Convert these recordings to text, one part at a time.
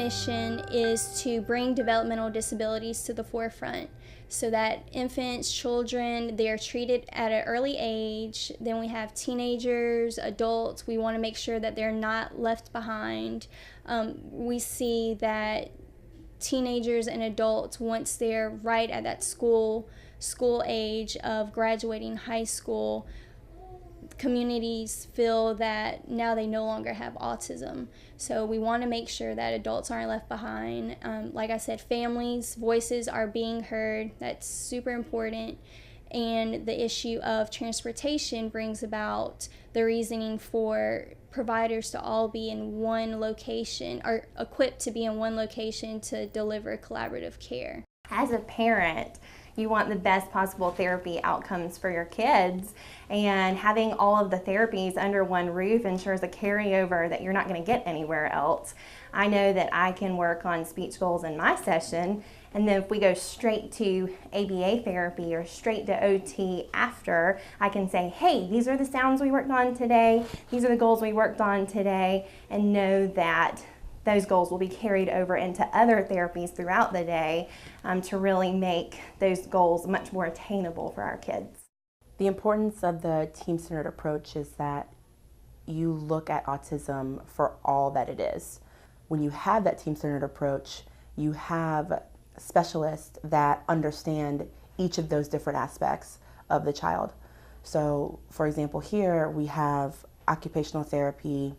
mission is to bring developmental disabilities to the forefront so that infants, children, they're treated at an early age. Then we have teenagers, adults. We want to make sure that they're not left behind. We see that teenagers and adults, once they're right at that school age of graduating high school, communities feel that now they no longer have autism. So we want to make sure that adults aren't left behind. Like I said, families' voices are being heard. That's super important. And the issue of transportation brings about the reasoning for providers to all be in one location, or equipped to be in one location to deliver collaborative care. As a parent, you want the best possible therapy outcomes for your kids, and having all of the therapies under one roof ensures a carryover that you're not going to get anywhere else. I know that I can work on speech goals in my session, and then if we go straight to ABA therapy or straight to OT after, I can say, hey, these are the sounds we worked on today, these are the goals we worked on today, and know that those goals will be carried over into other therapies throughout the day to really make those goals much more attainable for our kids. The importance of the team-centered approach is that you look at autism for all that it is. When you have that team-centered approach, you have specialists that understand each of those different aspects of the child. So, for example, here we have occupational therapy,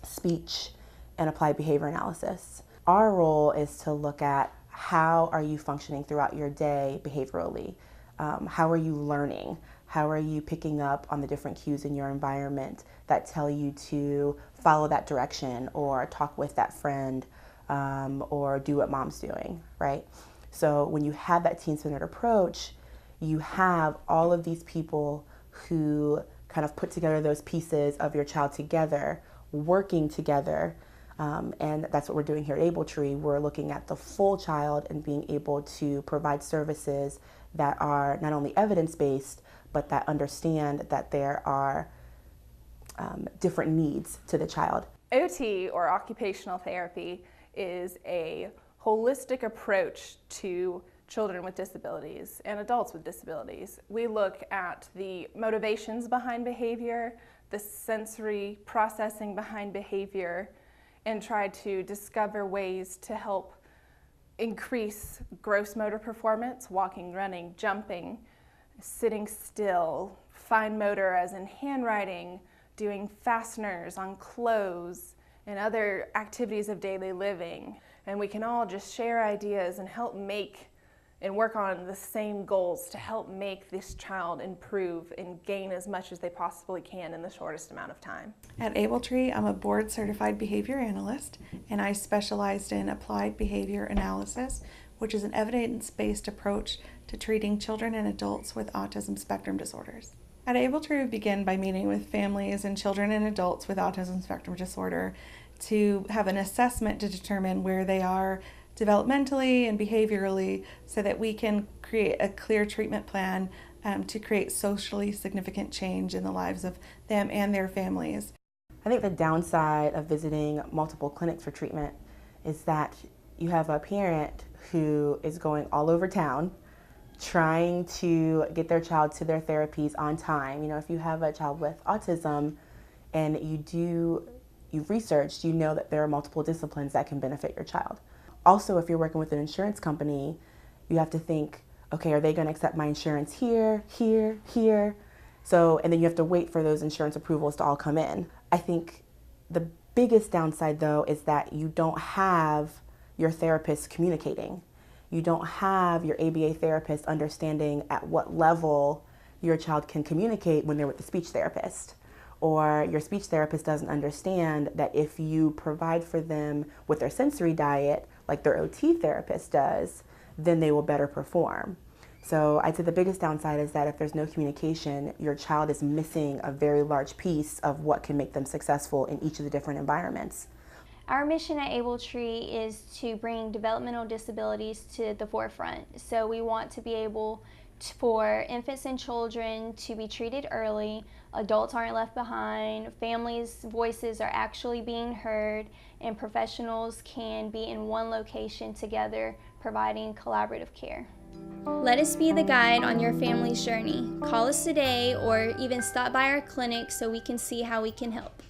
speech, and applied behavior analysis. Our role is to look at how are you functioning throughout your day behaviorally. How are you learning? How are you picking up on the different cues in your environment that tell you to follow that direction or talk with that friend or do what mom's doing, right? So when you have that team-centered approach, you have all of these people who kind of put together those pieces of your child together, working together. And that's what we're doing here at Abel Tree. We're looking at the full child and being able to provide services that are not only evidence-based, but that understand that there are different needs to the child. OT, or occupational therapy, is a holistic approach to children with disabilities and adults with disabilities. We look at the motivations behind behavior, the sensory processing behind behavior, and try to discover ways to help increase gross motor performance, walking, running, jumping, sitting still, fine motor as in handwriting, doing fasteners on clothes, and other activities of daily living. And we can all just share ideas and help make and work on the same goals to help make this child improve and gain as much as they possibly can in the shortest amount of time. At Abel Tree, I'm a board certified behavior analyst, and I specialized in applied behavior analysis, which is an evidence-based approach to treating children and adults with autism spectrum disorders. At Abel Tree, we begin by meeting with families and children and adults with autism spectrum disorder to have an assessment to determine where they are developmentally and behaviorally, so that we can create a clear treatment plan to create socially significant change in the lives of them and their families. I think the downside of visiting multiple clinics for treatment is that you have a parent who is going all over town trying to get their child to their therapies on time. You know, if you have a child with autism and you've researched, you know that there are multiple disciplines that can benefit your child. Also, if you're working with an insurance company, you have to think, okay, are they going to accept my insurance here, here, here? So, and then you have to wait for those insurance approvals to all come in. I think the biggest downside, though, is that you don't have your therapist communicating. You don't have your ABA therapist understanding at what level your child can communicate when they're with the speech therapist. Or your speech therapist doesn't understand that if you provide for them with their sensory diet, like their OT therapist does, then they will better perform. So I'd say the biggest downside is that if there's no communication, your child is missing a very large piece of what can make them successful in each of the different environments. Our mission at Abel Tree is to bring developmental disabilities to the forefront. So we want to be able for infants and children to be treated early, adults aren't left behind, families' voices are actually being heard, and professionals can be in one location together providing collaborative care. Let us be the guide on your family's journey. Call us today or even stop by our clinic so we can see how we can help.